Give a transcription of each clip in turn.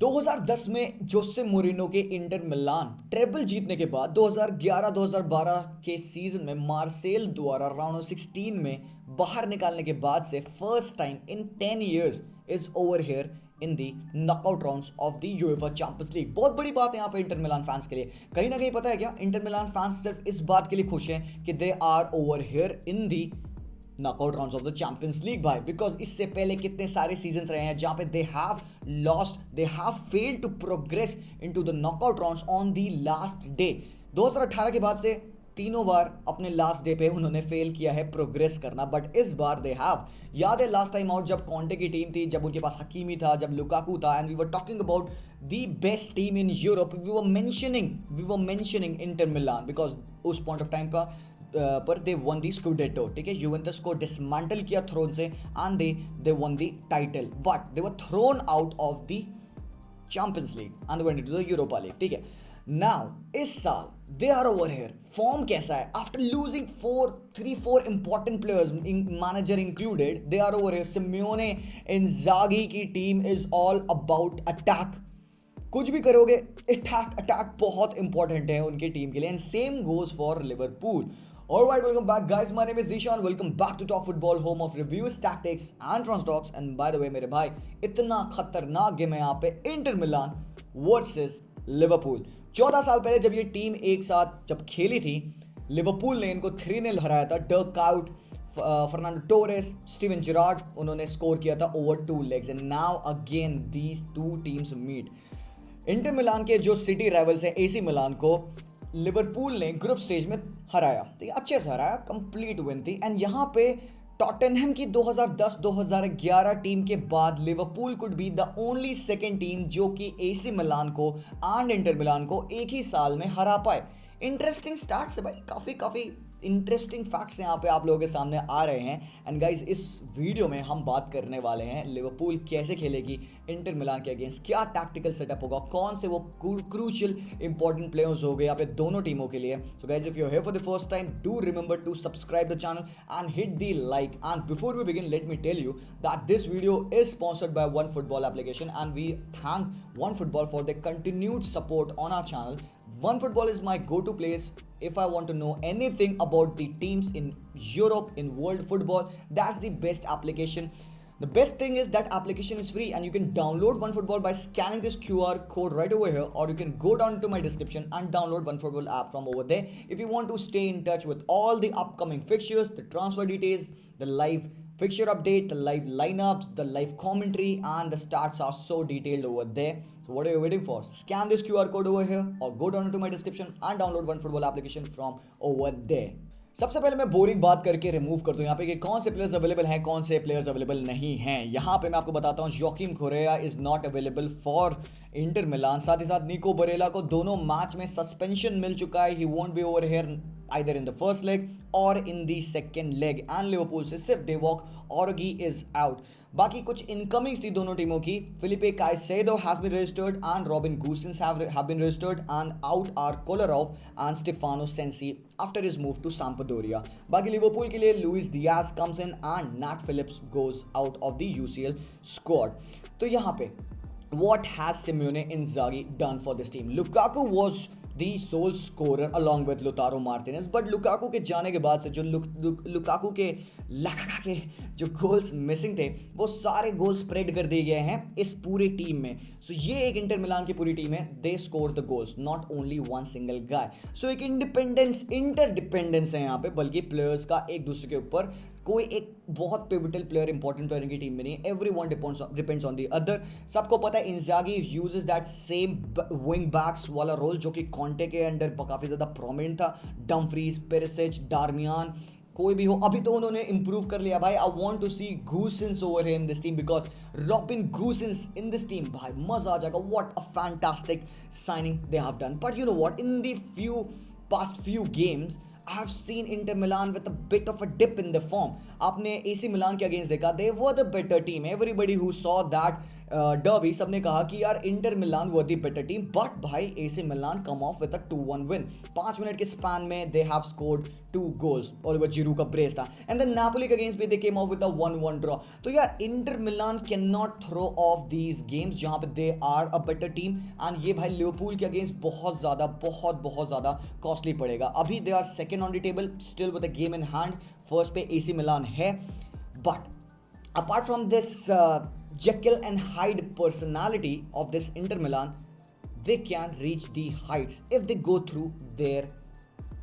2010 में जोसे मोरिनो के Inter Milan treble जीतने के बाद 2011-2012 के सीजन में मार्सेल द्वारा राउंड ऑफ 16 में बाहर निकालने के बाद से first time in 10 years is over here in the knockout rounds of the UEFA champions league. बहुत बड़ी बात है यहाँ पे इंटर मिलान फैंस के लिए। कहीं ना कहीं पता है क्या, इंटर मिलान फैंस सिर्फ इस बात के लिए खुश हैं कि they are over here in the knockout rounds of the champions League भाई, बिकॉज इससे पहले कितने सारे सीजन्स रहे हैं जहां पे they have failed to progress into the knockout rounds on the last day. 2018 के बाद से तीनों बार अपने लास्ट डे पे उन्होंने फेल किया है प्रोग्रेस करना, बट इस बार दे हैव। याद है लास्ट टाइम आउट जब कॉन्टे की टीम थी, जब उनके पास हकीमी था, जब लुकाकू था, and we were talking about the best team in Europe, we were mentioning Inter Milan because उस पॉइंट ऑफ टाइम पर दे वन दी स्कूडेटो, ठीक है। यूवेंटस को डिसमेंटल किया थ्रोन से and they won the title, but they were thrown out of the champions League and went into the Europa League, ठीक है। Now इस साल they are over here. Form कैसा है? After losing 3-4 important players, manager included, they are over here. Simeone Inzaghi की team is all about attack. कुछ भी करोगे, अटैक बहुत इंपॉर्टेंट है उनकी टीम के लिए, and same goes for Liverpool. Alright, welcome back guys, my name is Zishan, welcome back to Talk Football, home of reviews, tactics and trans talks। and by the way मेरे भाई, इतना खतरनाक game है यहाँ पे Inter Milan versus Liverpool. 14 साल पहले जब ये टीम एक साथ जब खेली थी, लिवरपूल ने इनको 3-0 हराया था। Dirk Kuyt, Fernando Torres, Steven Gerrard, उन्होंने स्कोर किया था over 2 legs, and now again these two teams meet. Inter Milan के जो सिटी राइवल्स हैं एसी मिलान को लिवरपूल ने ग्रुप स्टेज में हराया, तो ये अच्छे से हराया, कंप्लीट विन थी। एंड यहाँ पे टॉटनहम की 2010-2011 टीम के बाद Liverpool could be the only second team जो कि एसी मिलान को एंड इंटर मिलान को एक ही साल में हरा पाए। इंटरेस्टिंग स्टार्ट से भाई, काफ़ी इंटरेस्टिंग फैक्ट्स यहाँ पे आप लोगों के सामने आ रहे हैं। एंड गाइज इस वीडियो में हम बात करने वाले हैं लिवरपूल कैसे खेलेगी इंटर मिलान के अगेंस्ट, क्या टैक्टिकल सेटअप होगा, कौन से वो क्रूशियल इंपॉर्टेंट प्लेयर्स हो गए यहाँ पे दोनों टीमों के लिए। So guys if you are here for the first time, do remember to subscribe the channel and hit the like. And before we begin, let me tell you that this video is sponsored by One Football application and we thank One Football for the continued support on our channel. One Football is my go-to place if I want to know anything about the teams in Europe, in world football. That's the best application. The best thing is that application is free and you can download OneFootball by scanning this QR code right over here, or you can go down to my description and download OneFootball app from over there. If you want to stay in touch with all the upcoming fixtures, the transfer details, the live fixture update, the live lineups, the live commentary, and the stats are so detailed over there. So what are you waiting for? Scan this QR code over here or go down to my description and download OneFootball application from over there. सबसे पहले मैं boring बात करके remove कर दूं यहाँ पे कि कौन से प्लेयर्स अवेलेबल हैं, कौन से प्लेयर्स अवेलेबल नहीं हैं। यहाँ पे मैं आपको बताता हूँ, Joachim Koriya is not available for Inter Milan. साथ ही साथ निको बरेला को दोनों मैच में सस्पेंशन मिल चुका है। He won't be over here either in the first leg or in the second leg, and Liverpool से सिर्फ डेवॉक ऑर्गी इज आउट। बाकी कुछ इनकमिंग्स थी दोनों टीमों की। Felipe Caicedo has been registered and Robin Gosens have been registered, and out are Kolarov and Stefano Sensi after his move to Sampdoria. बाकी Liverpool के लिए Luis Diaz comes in and Nat Phillips goes out of the UCL squad. तो यहाँ पे what has Simeone Inzaghi done for this team? Lukaku was the sole scorer along with Lautaro Martinez, but Lukaku के जाने के बाद से जो Lukaku के जो गोल्स मिसिंग थे वो सारे गोल स्प्रेड कर दिए गए हैं इस पूरी टीम में। सो ये एक इंटर मिलान की पूरी टीम है, they score the goals, not only one single guy. So एक इंटरडिपेंडेंस है यहाँ पे, बल्कि प्लेयर्स का एक दूसरे के ऊपर कोई एक बहुत पिवटल प्लेयर, इंपॉर्टेंट प्लेयर की टीम में नहीं, everyone depends on the other. सबको पता है Inzaghi uses that same wing backs वाला रोल जो कि कॉन्टे के अंडर काफ़ी ज़्यादा प्रोमिनेंट था। डम्फ्रीज, पेरिसिच, डार्मियान, कोई भी हो, अभी तो उन्होंने इंप्रूव कर लिया भाई। I want to see Gosens over here in this team because Robin Gosens in this team, भाई मजा आ जाएगा। What a fantastic signing they have done. But you know what, in the past few games I have seen Inter Milan with a bit of a dip in the form. आपने AC Milan के against देखा, they were the better team. Everybody who saw that derby सबने कहा कि यार Inter Milan were the better team, but भाई AC Milan come off with a 2-1 win. 5 minute के span में they have scored 2 goals, Olivier Giroud का brace था, and then Napoli के अगेंस्ट भी they came off with a 1-1 draw. तो यार Inter Milan can not throw off these games जहां पे they are a better team, and ये भाई लिवरपूल के अगेंस्ट बहुत ज़्यादा कॉस्टली पड़ेगा। अभी they are second on the table still with a game in hand, first पे एसी मिलान है, but apart from this Jekyll and Hyde personality of this Inter Milan, they can reach the heights if they go through their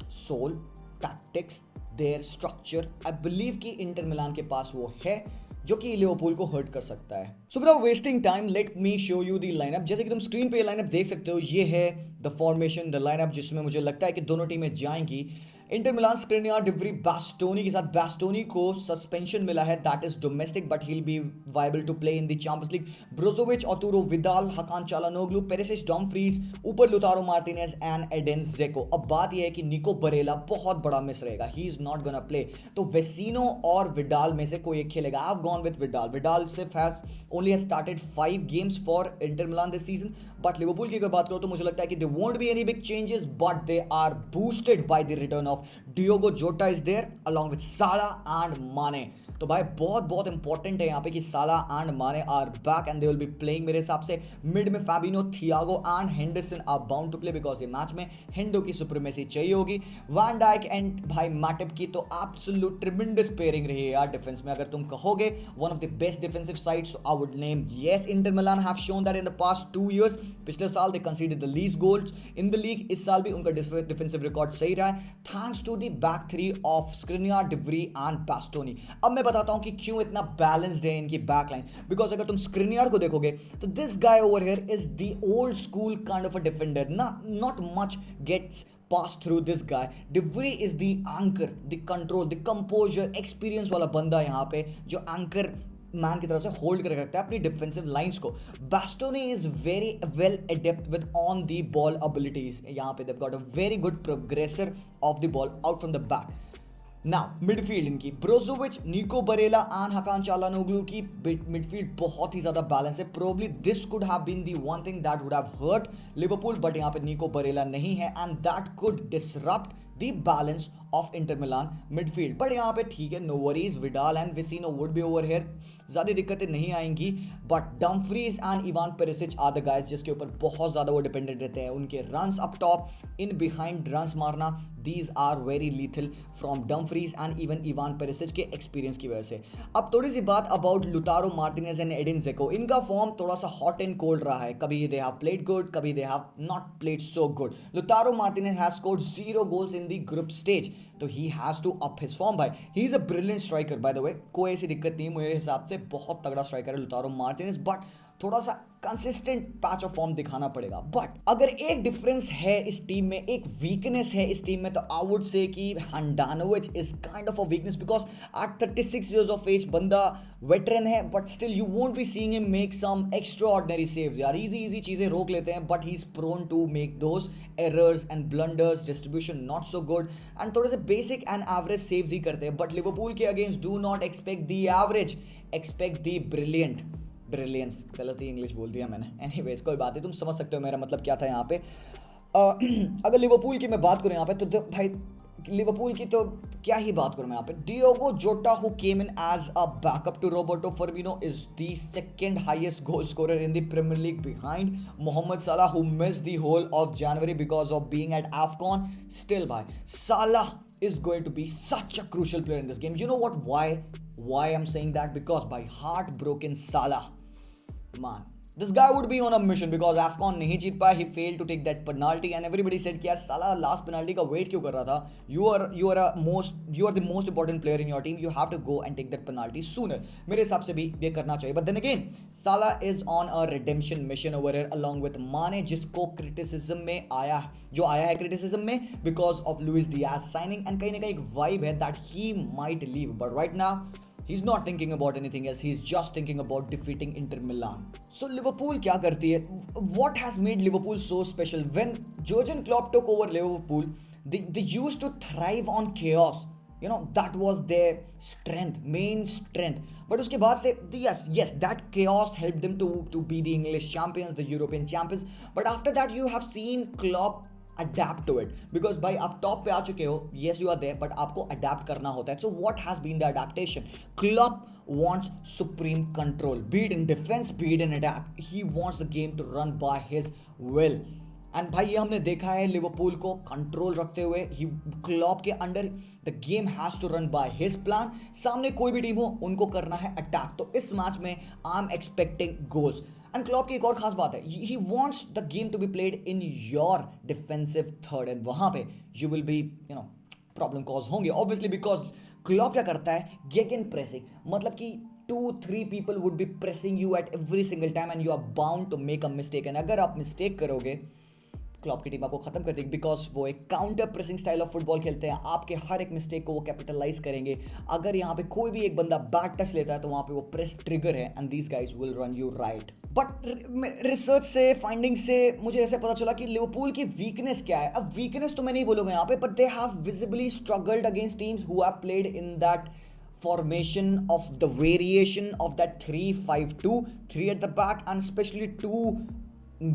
soul, tactics, their structure. I believe कि inter Milan के पास वो है जो कि Liverpool को hurt कर सकता है। So without wasting time let me show you the lineup. जैसे कि तुम स्क्रीन पे लाइनअप देख सकते हो, ये है द फॉर्मेशन, द लाइनअप जिसमें मुझे लगता है कि दोनों टीमें जाएंगी। इंटर मिलान स्क्रिनियार डिवरी बास्टोनी के साथ। बास्टोनी को सस्पेंशन मिला है, that is domestic, but he will be viable to play in the champions league. Brozovic, Arturo Vidal, Hakan Calhanoglu, Perisic, Dumfries, ऊपर Lautaro Martinez and Edin Dzeko. अब बात यह है कि निको बरेला बहुत बड़ा मिस रहेगा, he is not gonna play, तो वेसिनो और विडाल में से कोई एक खेलेगा। I have gone with Vidal. Vidal सिर्फ only has started 5 games for Inter Milan this season, but Liverpool की अगर बात करो तो मुझे लगता है कि there won't be any big changes, but they are boosted by the return of Diogo Jota is there along with Salah and Mane। तो भाई बहुत इंपॉर्टेंट है यहाँ पे कि Salah and Mane are back and they will be playing. मेरे हिसाब से मिड में Fabinho, Thiago and Henderson are bound to play because ये मैच में हेंडो की सुप्रीमेसी चाहिए होगी। वैन डाइक एंड भाई मैटिप की तो एब्सोल्यूट ट्रिमेंडस पेयरिंग रही है यार डिफेंस में। अगर तुम कहोगे one of the best defensive sides, I would name yes Inter Milan have shown that in the past 2 years। पिछले साल they considered the least goals in the league, इस साल भी उनका डिफेंसिव रिकॉर्ड सही रहा है thanks to the back three of Skriniar, de Vrij and Bastoni. अब मैं बताता हूं कि क्यों इतना बैलेंस्ड है इनकी बैकलाइन, बिकॉज अगर तुम स्क्रिनियार को देखोगे तो this guy over here is the old school kind of a defender, not much gets pass through this guy। De Vrij is the anchor, the control, the composure, experience वाला बंदा यहाँ पे जो एंकर मैन की तरफ से होल्ड कर रखता है अपनी डिफेंसिव लाइंस को। Bastoni is very well adept with on the ball abilities, यहाँ पे they've got a very good progressor of the ball out from the back। Now midfield इनकी ब्रोजोविच, निको बरेला एंड हकान चालानोग्लू की मिडफील्ड बहुत ही ज्यादा बैलेंस है। Probably this could have been the one thing that would have hurt Liverpool, but यहाँ पे Nico Barella नहीं है and that could disrupt the balance of Inter Milan midfield. But यहाँ पे ठीक है, no worries, Vidal and Vecino would be over here, ज़्यादा दिक्कतें नहीं आएंगी। But Dumfries and Ivan Perisic are the guys जिसके ऊपर बहुत ज़्यादा वो डिपेंडेंट रहते हैं। उनके runs up top, in behind runs मारना, these are very lethal from Dumfries and even Ivan Perisic के एक्सपीरियंस की वजह से। अब थोड़ी सी बात about Lautaro Martinez and Edin Dzeko. इनका फॉर्म थोड़ा सा हॉट एंड कोल्ड रहा है, कभी दे हैव प्लेड गुड, कभी they have not played so good. Lautaro Martinez has scored 0 goals in the group stage, तो he has to up his form भाई। He is a brilliant striker by the way, कोई ऐसी दिक्कत नहीं मेरे हिसाब से, बहुत तगड़ा स्ट्राइकर है लुतारो मार्टिनेज, बट थोड़ा सा कंसिस्टेंट पैच ऑफ फॉर्म दिखाना पड़ेगा। बट अगर एक डिफरेंस है इस टीम में, एक वीकनेस है इस टीम में, तो आई वुड से कि Handanovic is kind of a weakness because at 36 years of age बंदा वेटरन है, but still you won't be seeing him make some extraordinary saves यार। इजी चीजें रोक लेते हैं, but he is prone to make those errors and blunders, distribution not so good and थोड़े से basic and average saves ही करते हैं। बट लिवरपूल के against do not expect the average, expect the brilliance. गलत ही इंग्लिश बोल दिया मैंने, एनीवेज कोई बात नहीं, तुम समझ सकते हो मेरा मतलब क्या था यहाँ पे। अगर लिवरपूल की मैं बात करूँ यहाँ पे तो भाई लिवरपूल की तो क्या ही बात करूं मैं यहाँ पे। Diogo Jota who came in as a backup to Roberto Firmino is the second highest goal scorer in the Premier League behind Mohamed Salah who missed the whole of January because of being at AFCON। Still भाई Salah is going to be such a crucial player in this game. You know what? Why I'm saying that? Because by heartbroken Salah, man, this guy would be on a mission because AFCON नहीं जीत पाया. He failed to take that penalty and everybody said कि यार साला last penalty का wait क्यों कर रहा था? You are the most important player in your team. You have to go and take that penalty sooner. मेरे हिसाब से भी ये करना चाहिए. But then again, Salah is on a redemption mission over here along with Mane जिसको criticism में आया है criticism में because of Luis Diaz signing and कहीं ना कहीं एक vibe है that he might leave. But right now he's not thinking about anything else. He's just thinking about defeating Inter Milan. So Liverpool क्या करती है? What has made Liverpool so special? When Jurgen Klopp took over Liverpool, they used to thrive on chaos. You know, that was their strength, main strength. But उसके बाद से yes that chaos helped them to be the English champions, the European champions. But after that you have seen Klopp adapt to it, because भाई आप top पे आ चुके हो, yes you are there, but आपको adapt करना होता है. So what has been the adaptation? Klopp wants supreme control, be it in defense, be it in attack. He wants the game to run by his will. And भाई ये हमने देखा है Liverpool को कंट्रोल रखते हुए. ही क्लॉप के under the game has to run by his plan. सामने कोई भी टीम हो उनको करना है अटैक. तो इस मैच में I am expecting goals. And Klopp की एक और खास बात है, he wants the game to be played in your defensive third. And वहां पे you will be problem cause होंगे ऑब्वियसली, बिकॉज क्लॉप क्या करता है, गेगन प्रेसिंग. मतलब कि 2-3 people would be pressing you at every single time and you are bound to make a mistake. and अगर आप मिस्टेक करोगे क्लॉप की टीम आपको खत्म कर देगी, बिकॉज वो एक counter pressing style of football खेलते हैं. आपके हर एक मिस्टेक को वो कैपिटलाइज करेंगे. अगर यहाँ पे कोई भी एक बंदा बैड टच लेता है तो वहाँ पे वो प्रेस ट्रिगर है and these guys will run you right. But research से, फाइंडिंग से मुझे ऐसे पता चला कि लिवरपूल की वीकनेस क्या है. अब वीकनेस तो मैं नहीं बोलूँगा यहाँ पे, but they have visibly struggled against teams who have played in that formation of the variation of that 3-5-2, 3 at the back and especially 2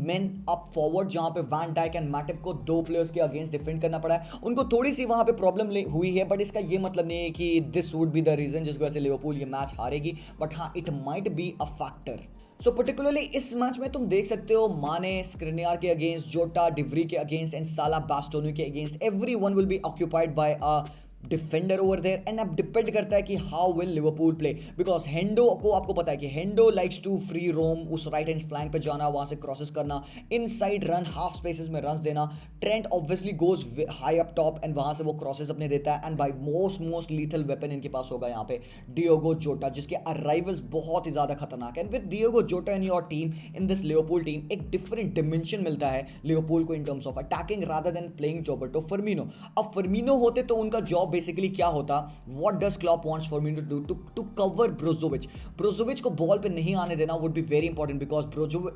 men up forward, जहां पे वैन डाइक एंड मैटिप को 2 players के against defend करना पड़ा है. उनको थोड़ी सी वहां पे प्रॉब्लम हुई है, बट इसका ये मतलब नहीं है कि this would be the reason जिसकी वजह से लिवरपूल ये मैच हारेगी. बट हाँ, it might be a factor. So particularly इस मैच में तुम देख सकते हो माने स्क्रिनियार के अगेंस्ट, जोटा डिवरी के अगेंस्ट एंड साला बास्टोनी के against, every one will be occupied by a defender over there. And अब डिपेंड करता है कि how will Liverpool play, because Hendo को आपको पता है कि Hendo likes to free roam, उस राइट हैंड फ्लैंक पे जाना, वहां से क्रॉसेस करना, इनसाइड रन, हाफ स्पेसेस में रन्स देना. Trent obviously goes high up top and वहां से वो क्रॉसेस अपने देता है. And by most lethal weapon इनके पास होगा यहाँ पे डियोगो जोटा, जिसके अराइवल्स बहुत ही ज्यादा खतरनाक है. And with Diogo Jota in your team, in this Liverpool team, एक डिफरेंट डिमेंशन मिलता है लिवरपूल को in terms of attacking rather than playing Roberto Firmino. अब फर्मिनो होते तो उनका जॉब बेसिकली क्या होता, what does Klopp wants Firmino to do to cover Brozovic. Brozovic को बॉल पे नहीं आने देना would be very important, because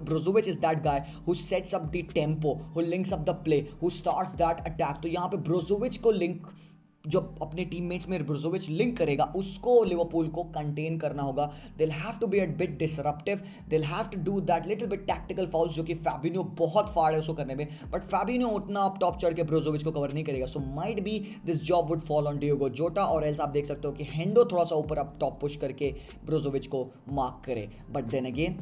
Brozovic is that guy who sets up the tempo, who links up the play, who starts that attack. तो यहाँ पे Brozovic को link, जो अपने टीममेट्स में ब्रोजोविच लिंक करेगा, उसको लिवरपूल को कंटेन करना होगा. They'll have to be a bit disruptive, they'll have to do that little bit tactical fouls, जो कि फैबिनो बहुत फाड़ है उसको करने में, बट फैबिनो उतना आप टॉप चढ़ के ब्रोजोविच को कवर नहीं करेगा. So might be this job would fall on Diogo Jota, और एल्स आप देख सकते हो कि हेंडो थोड़ा सा ऊपर आप टॉप पुश करके ब्रोजोविच को मार्क करे. But then again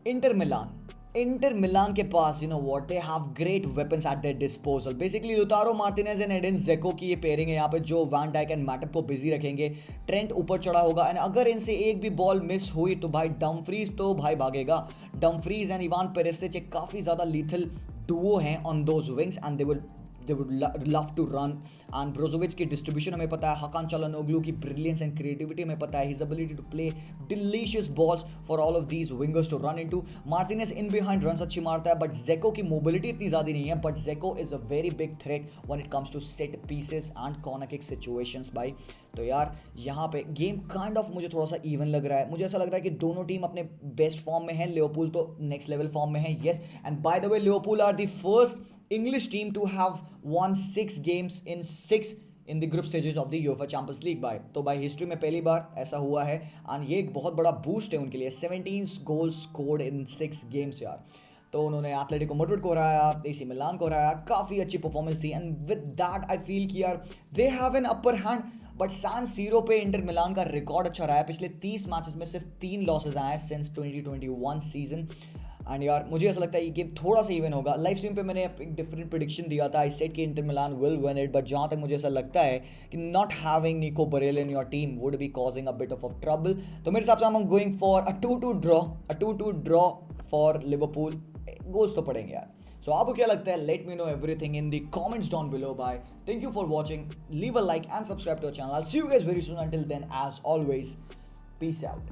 Inter Milan के पास they have great weapons at their disposal. Basically Lautaro Martinez and Edin Dzeko की ये पेयरिंग है यहाँ पे, जो वैन डाइक एंड मैटिप को बिजी रखेंगे. ट्रेंट ऊपर चढ़ा होगा, एंड अगर इनसे एक भी बॉल मिस हुई तो भाई डमफ्रीज तो भाई भागेगा. डमफ्रीज एंड इवान पेरिसिच एक काफ़ी ज़्यादा लीथल डुओ हैं on those wings, and they would love to run. and Brozovic की डिस्ट्रीब्यूशन हमें पता है, हकान चालानोग्लू की ब्रिलियंस एंड क्रिएटिविटी हमें पता है, his ability to play delicious balls for all of these wingers to run into. Martinez in behind runs अच्छी मारता है, बट ज़ेको की मोबिलिटी इतनी ज़्यादा नहीं है, but Dzeko is a very big threat when it comes to set pieces and corner kick situations भाई. तो यार यहाँ पे गेम काइंड ऑफ मुझे थोड़ा सा इवन लग रहा है. मुझे ऐसा लग रहा है कि दोनों टीम अपने बेस्ट फॉर्म में है. लिवरपूल तो नेक्स्ट लेवल फॉर्म में है, yes. And by the way Liverpool are the first English team to have won 6 games in the group stages of the UEFA Champions League भाई. तो भाई history में पहली बार ऐसा हुआ है, एंड ये एक बहुत बड़ा बूस्ट है उनके लिए. 17 goals scored in 6 games यार. तो उन्होंने एथलेटिको मैड्रिड को हराया, एसी मिलान को हराया, काफ़ी अच्छी परफॉर्मेंस थी. And with that I feel कि यार they have an upper hand. But सान सीरो पे इंटर मिलान का रिकॉर्ड अच्छा रहा है. पिछले 30 मैचेस में सिर्फ 3 लॉसेज आए हैं सिंस 2021 सीजन. एंड यार मुझे ऐसा लगता है ये गेम थोड़ा सा इवन होगा. लाइव स्ट्रीम पे मैंने एक डिफरेंट प्रेडिक्शन दिया था, आई सेड कि Inter Milan will win it. But जहाँ तक मुझे ऐसा लगता है कि not having Nico Barella in your team would be causing a bit of trouble. तो मेरे हिसाब से हम going for a 2-2 draw for Liverpool. Goals तो पड़ेंगे यार. सो आपको क्या लगता है? Let me know everything in the comments down below. Bye, thank you for watching. Leave a like and subscribe to our channel. I will see you guys very soon. Until then, as always, peace out.